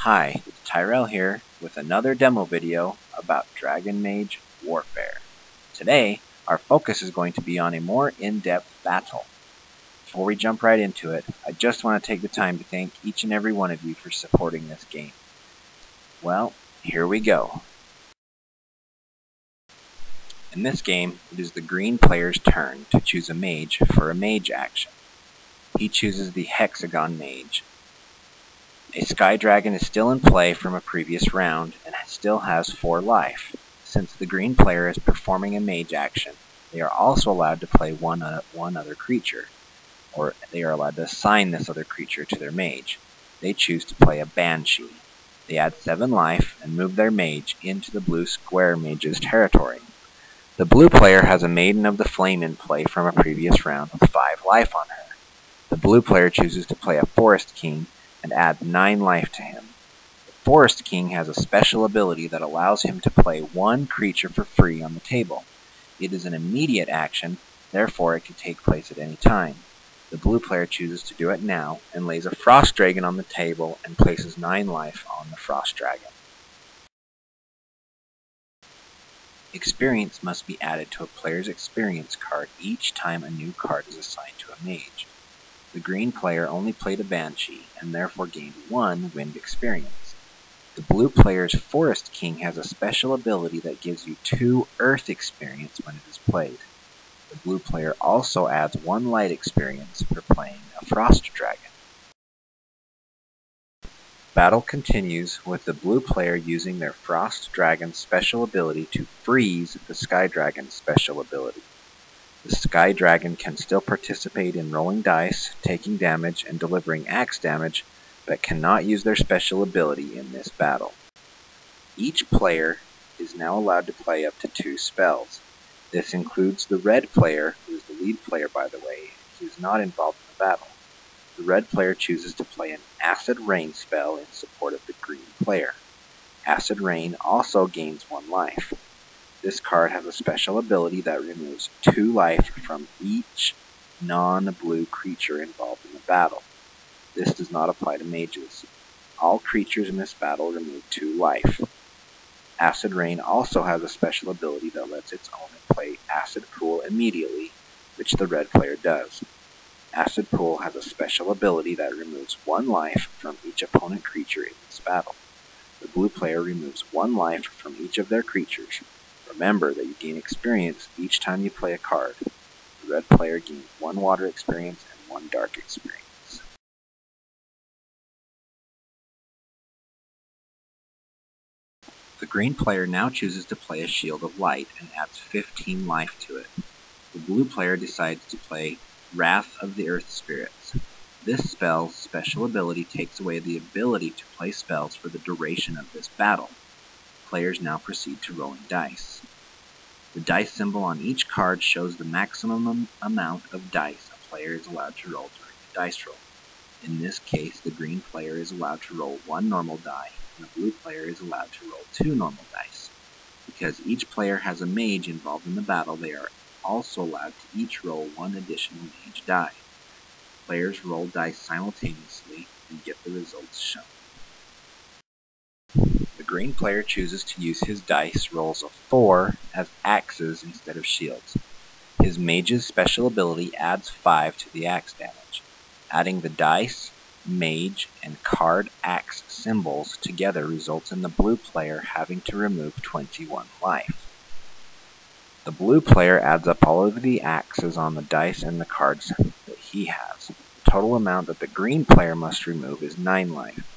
Hi, Tyrell here with another demo video about Dragon Mage Warfare. Today, our focus is going to be on a more in-depth battle. Before we jump right into it, I just want to take the time to thank each and every one of you for supporting this game. Well, here we go. In this game, it is the green player's turn to choose a mage for a mage action. He chooses the Hexagon Mage. A Sky Dragon is still in play from a previous round and still has 4 life. Since the green player is performing a mage action, they are also allowed to play one other creature, or they are allowed to assign this other creature to their mage. They choose to play a Banshee. They add 7 life and move their mage into the blue square mage's territory. The blue player has a Maiden of the Flame in play from a previous round with 5 life on her. The blue player chooses to play a Forest King and add 9 life to him. The Forest King has a special ability that allows him to play 1 creature for free on the table. It is an immediate action, therefore it can take place at any time. The blue player chooses to do it now and lays a Frost Dragon on the table and places 9 life on the Frost Dragon. Experience must be added to a player's experience card each time a new card is assigned to a mage. The green player only played a Banshee, and therefore gained 1 wind experience. The blue player's Forest King has a special ability that gives you 2 earth experience when it is played. The blue player also adds 1 light experience for playing a Frost Dragon. Battle continues with the blue player using their Frost Dragon special ability to freeze the Sky Dragon special ability. The Sky Dragon can still participate in rolling dice, taking damage, and delivering axe damage, but cannot use their special ability in this battle. Each player is now allowed to play up to 2 spells. This includes the red player, who is the lead player by the way. He is not involved in the battle. The red player chooses to play an Acid Rain spell in support of the green player. Acid Rain also gains 1 life. This card has a special ability that removes 2 life from each non-blue creature involved in the battle. This does not apply to mages. All creatures in this battle remove 2 life. Acid Rain also has a special ability that lets its owner play Acid Pool immediately, which the red player does. Acid Pool has a special ability that removes 1 life from each opponent creature in this battle. The blue player removes 1 life from each of their creatures. Remember that you gain experience each time you play a card. The red player gains 1 water experience and 1 dark experience. The green player now chooses to play a Shield of Light and adds 15 life to it. The blue player decides to play Wrath of the Earth Spirits. This spell's special ability takes away the ability to play spells for the duration of this battle. Players now proceed to rolling dice. The dice symbol on each card shows the maximum amount of dice a player is allowed to roll during the dice roll. In this case, the green player is allowed to roll 1 normal die, and the blue player is allowed to roll 2 normal dice. Because each player has a mage involved in the battle, they are also allowed to each roll 1 additional mage die. Players roll dice simultaneously and get the results shown. The green player chooses to use his dice rolls of 4 as axes instead of shields. His mage's special ability adds 5 to the axe damage. Adding the dice, mage, and card axe symbols together results in the blue player having to remove 21 life. The blue player adds up all of the axes on the dice and the cards that he has. The total amount that the green player must remove is 9 life.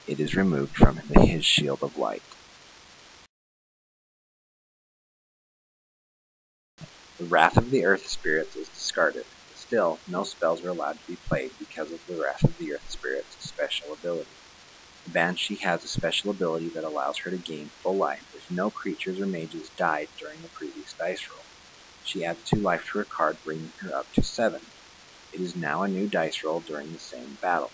It is removed from his Shield of Light. The Wrath of the Earth Spirits is discarded. Still, no spells are allowed to be played because of the Wrath of the Earth Spirits' special ability. The Banshee has a special ability that allows her to gain full life if no creatures or mages died during the previous dice roll. She adds 2 life to her card, bringing her up to 7. It is now a new dice roll during the same battle.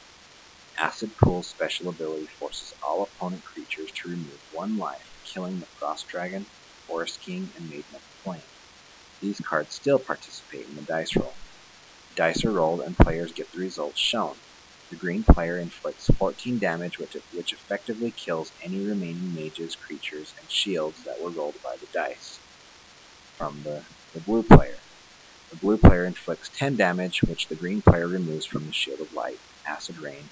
Acid Pool's special ability forces all opponent creatures to remove 1 life, killing the Frost Dragon, Forest King, and Maiden of the Flame. These cards still participate in the dice roll. Dice are rolled and players get the results shown. the green player inflicts 14 damage, which effectively kills any remaining mages, creatures, and shields that were rolled by the dice from the blue player. The blue player inflicts 10 damage, which the green player removes from the Shield of Light, Acid Rain,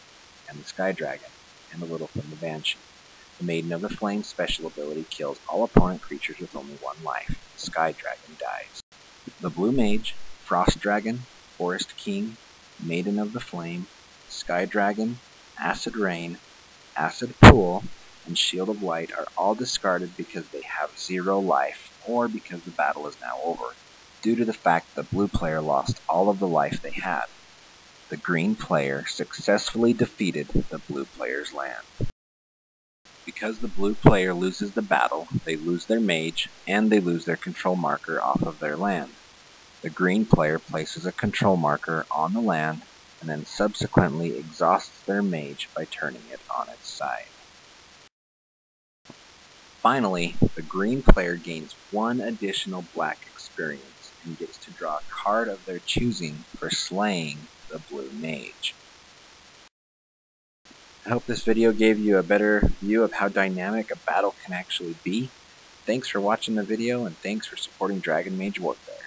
and the Sky Dragon, and a little from the Banshee. The Maiden of the Flame special ability kills all opponent creatures with only 1 life. The Sky Dragon dies. The blue mage, Frost Dragon, Forest King, Maiden of the Flame, Sky Dragon, Acid Rain, Acid Pool, and Shield of Light are all discarded because they have 0 life, or because the battle is now over, due to the fact the blue player lost all of the life they had. The green player successfully defeated the blue player's land. Because the blue player loses the battle, they lose their mage, and they lose their control marker off of their land. The green player places a control marker on the land, and then subsequently exhausts their mage by turning it on its side. Finally, the green player gains 1 additional black experience, and gets to draw a card of their choosing for slaying the blue mage. I hope this video gave you a better view of how dynamic a battle can actually be. Thanks for watching the video, and thanks for supporting Dragon Mage Warfare.